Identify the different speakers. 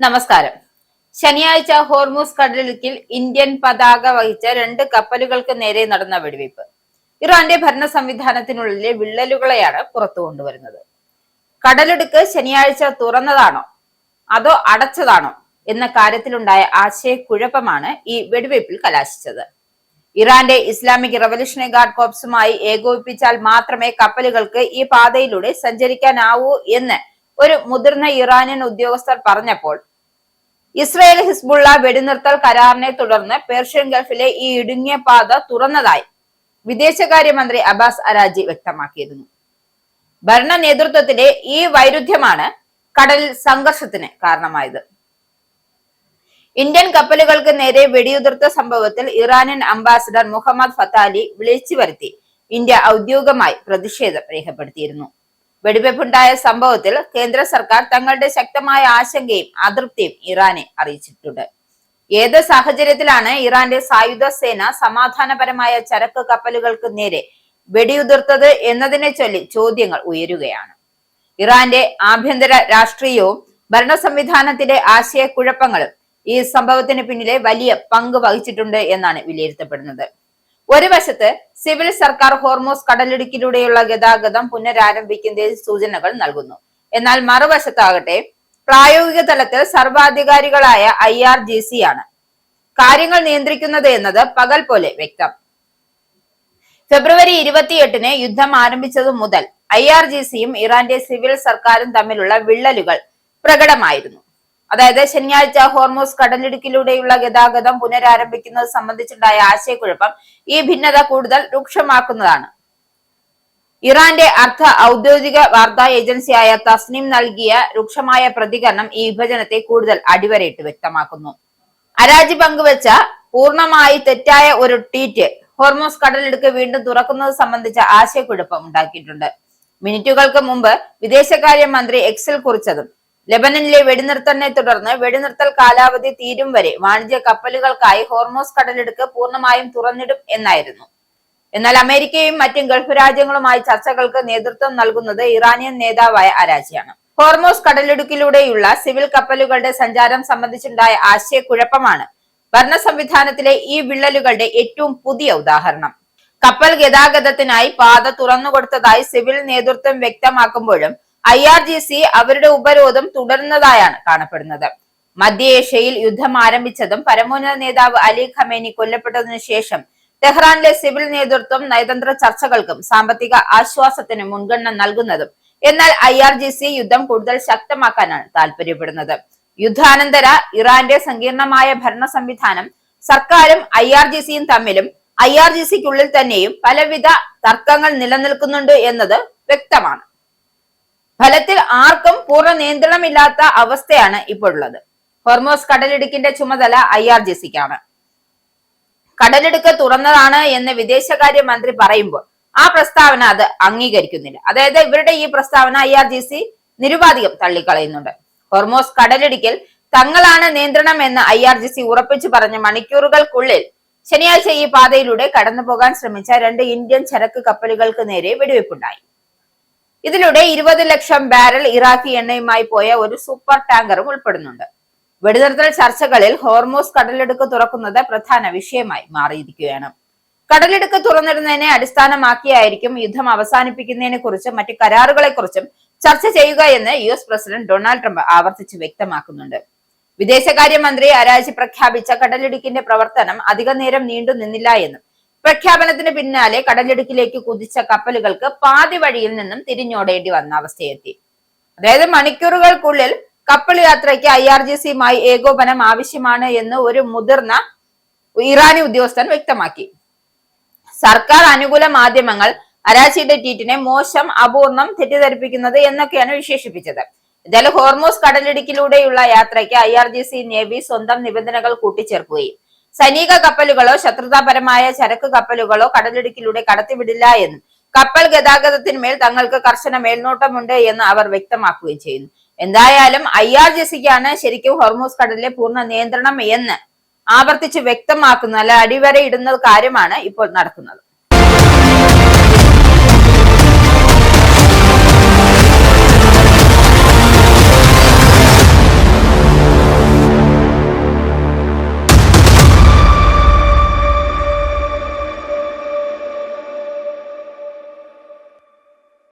Speaker 1: നമസ്കാരം. ശനിയാഴ്ച ഹോർമൂസ് കടലിടുക്കിൽ ഇന്ത്യൻ പതാക വഹിച്ച 2 കപ്പലുകൾക്ക് നേരെ നടന്ന വെടിവയ്പ് ഇറാന്റെ ഭരണ സംവിധാനത്തിനുള്ളിലെ വിള്ളലുകളെയാണ് പുറത്തു കൊണ്ടുവരുന്നത്. കടലിടുക്ക് ശനിയാഴ്ച തുറന്നതാണോ അതോ അടച്ചതാണോ എന്ന കാര്യത്തിലുണ്ടായ ആശയക്കുഴപ്പമാണ് ഈ വെടിവയ്പിൽ കലാശിച്ചത്. ഇറാന്റെ ഇസ്ലാമിക് റവല്യൂഷണറി ഗാർഡ് കോർപ്സുമായി ഏകോപിപ്പിച്ചാൽ മാത്രമേ കപ്പലുകൾക്ക് ഈ പാതയിലൂടെ സഞ്ചരിക്കാനാവൂ എന്ന് ഒരു മുതിർന്ന ഇറാനിയൻ ഉദ്യോഗസ്ഥർ പറഞ്ഞപ്പോൾ ഇസ്രായേൽ ഹിസ്ബുള്ള വെടിനിർത്തൽ കരാറിനെ തുടർന്ന് പേർഷ്യൻ ഗൾഫിലെ ഈ ഇടുങ്ങിയ പാത തുറന്നതായി വിദേശകാര്യമന്ത്രി അബ്ബാസ് അരാജി വ്യക്തമാക്കിയിരുന്നു. ഭരണ നേതൃത്വത്തിലെ ഈ വൈരുദ്ധ്യമാണ് കടലിൽ സംഘർഷത്തിന് കാരണമായത്. ഇന്ത്യൻ കപ്പലുകൾക്ക് നേരെ വെടിയുതിർത്ത സംഭവത്തിൽ ഇറാനിയൻ അംബാസിഡർ മുഹമ്മദ് ഫത്താലി വിളിച്ചു വരുത്തി ഇന്ത്യ ഔദ്യോഗികമായി പ്രതിഷേധം രേഖപ്പെടുത്തിയിരുന്നു. വെടിവെപ്പുണ്ടായ സംഭവത്തിൽ കേന്ദ്ര സർക്കാർ തങ്ങളുടെ ശക്തമായ ആശങ്കയും അതൃപ്തിയും ഇറാനെ അറിയിച്ചിട്ടുണ്ട്. ഏത് സാഹചര്യത്തിലാണ് ഇറാന്റെ സായുധ സേന സമാധാനപരമായ ചരക്ക് കപ്പലുകൾക്ക് നേരെ വെടിയുതിർത്തത് എന്നതിനെ ചൊല്ലി ചോദ്യങ്ങൾ ഉയരുകയാണ്. ഇറാന്റെ ആഭ്യന്തര രാഷ്ട്രീയവും ഭരണ സംവിധാനത്തിലെ ആശയക്കുഴപ്പങ്ങളും ഈ സംഭവത്തിന് പിന്നിലെ വലിയ പങ്ക് വഹിച്ചിട്ടുണ്ട് എന്നാണ് വിലയിരുത്തപ്പെടുന്നത്. ഒരു വശത്ത് സിവിൽ സർക്കാർ ഹോർമൂസ് കടലിടുക്കിലൂടെയുള്ള ഗതാഗതം പുനരാരംഭിക്കുന്നതിൽ സൂചനകൾ നൽകുന്നു. എന്നാൽ മറുവശത്താകട്ടെ പ്രായോഗിക തലത്തിൽ സർവാധികാരികളായ IRGC ആണ് കാര്യങ്ങൾ നിയന്ത്രിക്കുന്നത് എന്നത് പകൽ പോലെ വ്യക്തം. ഫെബ്രുവരി 28-ന് യുദ്ധം ആരംഭിച്ചതു മുതൽ IRGCയും ഇറാന്റെ സിവിൽ സർക്കാരും തമ്മിലുള്ള വിള്ളലുകൾ പ്രകടമായിരുന്നു. അതായത് ശനിയാഴ്ച ഹോർമൂസ് കടലിടുക്കിലൂടെയുള്ള ഗതാഗതം പുനരാരംഭിക്കുന്നത് സംബന്ധിച്ചുണ്ടായ ആശയക്കുഴപ്പം ഈ ഭിന്നത കൂടുതൽ രൂക്ഷമാക്കുന്നതാണ്. ഇറാന്റെ അർദ്ധ ഔദ്യോഗിക വാർത്താ ഏജൻസിയായ തസ്നിം നൽകിയ രൂക്ഷമായ പ്രതികരണം ഈ വിഭജനത്തെ കൂടുതൽ അടിവരയിട്ട് വ്യക്തമാക്കുന്നു. അരാജി പങ്കുവെച്ച പൂർണ്ണമായി തെറ്റായ ഒരു ട്വീറ്റ് ഹോർമൂസ് കടലിടുക്ക് വീണ്ടും തുറക്കുന്നത് സംബന്ധിച്ച ആശയക്കുഴപ്പം ഉണ്ടാക്കിയിട്ടുണ്ട്. മിനിറ്റുകൾക്ക് മുമ്പ് വിദേശകാര്യ മന്ത്രി എക്സിൽ കുറിച്ചതും ലെബനനിലെ വെടിനിർത്തലിനെ തുടർന്ന് വെടിനിർത്തൽ കാലാവധി തീരും വരെ വാണിജ്യ കപ്പലുകൾക്കായി ഹോർമൂസ് കടലിടുക്ക് പൂർണ്ണമായും തുറന്നിടും എന്നായിരുന്നു. എന്നാൽ അമേരിക്കയും മറ്റും ഗൾഫ് രാജ്യങ്ങളുമായി ചർച്ചകൾക്ക് നേതൃത്വം നൽകുന്നത് ഇറാനിയൻ നേതാവായ അരാജിയാണ്. ഹോർമൂസ് കടലിടുക്കിലൂടെയുള്ള സിവിൽ കപ്പലുകളുടെ സഞ്ചാരം സംബന്ധിച്ചുണ്ടായ ആശയക്കുഴപ്പമാണ് ഭരണ സംവിധാനത്തിലെ ഈ വിള്ളലുകളുടെ ഏറ്റവും പുതിയ ഉദാഹരണം. കപ്പൽ ഗതാഗതത്തിനായി പാത തുറന്നുകൊടുത്തതായി സിവിൽ നേതൃത്വം വ്യക്തമാക്കുമ്പോഴും IRGC അവരുടെ ഉപരോധം തുടരുന്നതായാണ് കാണപ്പെടുന്നത്. മധ്യേഷ്യയിൽ യുദ്ധം ആരംഭിച്ചതും പരമോന്നത നേതാവ് അലി ഖമേനി കൊല്ലപ്പെട്ടതിനു ശേഷം ടെഹ്റാനിലെ സിവിൽ നേതൃത്വം നയതന്ത്ര ചർച്ചകൾക്കും സാമ്പത്തിക ആശ്വാസത്തിനും മുൻഗണന നൽകുന്നതും. എന്നാൽ IRGC യുദ്ധം കൂടുതൽ ശക്തമാക്കാനാണ് താല്പര്യപ്പെടുന്നത്. യുദ്ധാനന്തര ഇറാന്റെ സങ്കീർണമായ ഭരണ സംവിധാനം സർക്കാരും IRGCയും തമ്മിലും IRGCക്കുള്ളിൽ തന്നെയും പലവിധ തർക്കങ്ങൾ നിലനിൽക്കുന്നുണ്ട് എന്നത് വ്യക്തമാണ്. ഫലത്തിൽ ആർക്കും പൂർണ്ണ നിയന്ത്രണമില്ലാത്ത അവസ്ഥയാണ് ഇപ്പോഴുള്ളത്. ഹോർമൂസ് കടലിടുക്കിന്റെ ചുമതല IRGCക്കാണ്. കടലിടുക്ക് തുറന്നതാണ് എന്ന് വിദേശകാര്യ മന്ത്രി പറയുമ്പോൾ ആ പ്രസ്താവന അത് അംഗീകരിക്കുന്നില്ല. അതായത് ഇവരുടെ ഈ പ്രസ്താവന IRGC നിരുപാധികം തള്ളിക്കളയുന്നുണ്ട്. ഹോർമൂസ് കടലിടുക്കിൽ തങ്ങളാണ് നിയന്ത്രണം എന്ന് IRGC ഉറപ്പിച്ചു പറഞ്ഞ മണിക്കൂറുകൾക്കുള്ളിൽ ശനിയാഴ്ച ഈ പാതയിലൂടെ കടന്നുപോകാൻ ശ്രമിച്ച 2 ഇന്ത്യൻ ചരക്ക് കപ്പലുകൾക്ക് നേരെ വെടിവെപ്പുണ്ടായി. ഇതിലൂടെ 20 ലക്ഷം ബാരൽ ഇറാഖി എണ്ണയുമായി പോയ ഒരു സൂപ്പർ ടാങ്കറും ഉൾപ്പെടുന്നുണ്ട്. വെടിനിർത്തൽ ചർച്ചകളിൽ ഹോർമൂസ് കടലിടുക്ക് തുറക്കുന്നത് പ്രധാന വിഷയമായി മാറിയിരിക്കുകയാണ്. കടലിടുക്ക് തുറന്നിടുന്നതിനെ അടിസ്ഥാനമാക്കിയായിരിക്കും യുദ്ധം അവസാനിപ്പിക്കുന്നതിനെ കുറിച്ചും മറ്റ് കരാറുകളെ കുറിച്ചും ചർച്ച ചെയ്യുക എന്ന് US പ്രസിഡന്റ് ഡൊണാൾഡ് ട്രംപ് ആവർത്തിച്ച് വ്യക്തമാക്കുന്നുണ്ട്. വിദേശകാര്യമന്ത്രി അരാജി പ്രഖ്യാപിച്ച കടലിടുക്കിന്റെ പ്രവർത്തനം അധിക നേരം നീണ്ടു നിന്നില്ല എന്നും പ്രഖ്യാപനത്തിന് പിന്നാലെ കടലിടുക്കിലേക്ക് കുതിച്ച കപ്പലുകൾക്ക് പാതി വഴിയിൽ നിന്നും തിരിഞ്ഞോടേണ്ടി വന്ന അവസ്ഥയെത്തി. അതായത് മണിക്കൂറുകൾക്കുള്ളിൽ കപ്പൽ യാത്രയ്ക്ക് IRGCയുമായി ഏകോപനം ആവശ്യമാണ് എന്ന് ഒരു മുതിർന്ന ഇറാനി ഉദ്യോഗസ്ഥൻ വ്യക്തമാക്കി. സർക്കാർ അനുകൂല മാധ്യമങ്ങൾ അരാജിയുടെ ട്വീറ്റിനെ മോശം, അപൂർണം, തെറ്റിദ്ധരിപ്പിക്കുന്നത് എന്നൊക്കെയാണ് വിശേഷിപ്പിച്ചത്. എന്തായാലും ഹോർമൂസ് കടലിടുക്കിലൂടെയുള്ള യാത്രയ്ക്ക് IRGC നേവി സ്വന്തം നിബന്ധനകൾ കൂട്ടിച്ചേർക്കുകയും സൈനിക കപ്പലുകളോ ശത്രുതാപരമായ ചരക്ക് കപ്പലുകളോ കടലിടുക്കിലൂടെ കടത്തിവിടില്ല എന്നും കപ്പൽ ഗതാഗതത്തിന്മേൽ തങ്ങൾക്ക് കർശന മേൽനോട്ടമുണ്ട് എന്ന് അവർ വ്യക്തമാക്കുകയും ചെയ്യുന്നു. എന്തായാലും IRGCക്കാണ് ശരിക്കും ഹോർമൂസ് കടലിലെ പൂർണ്ണ നിയന്ത്രണം എന്ന് ആവർത്തിച്ച് വ്യക്തമാക്കുന്ന അടിവരയിടുന്ന കാര്യമാണ് ഇപ്പോൾ നടക്കുന്നത്.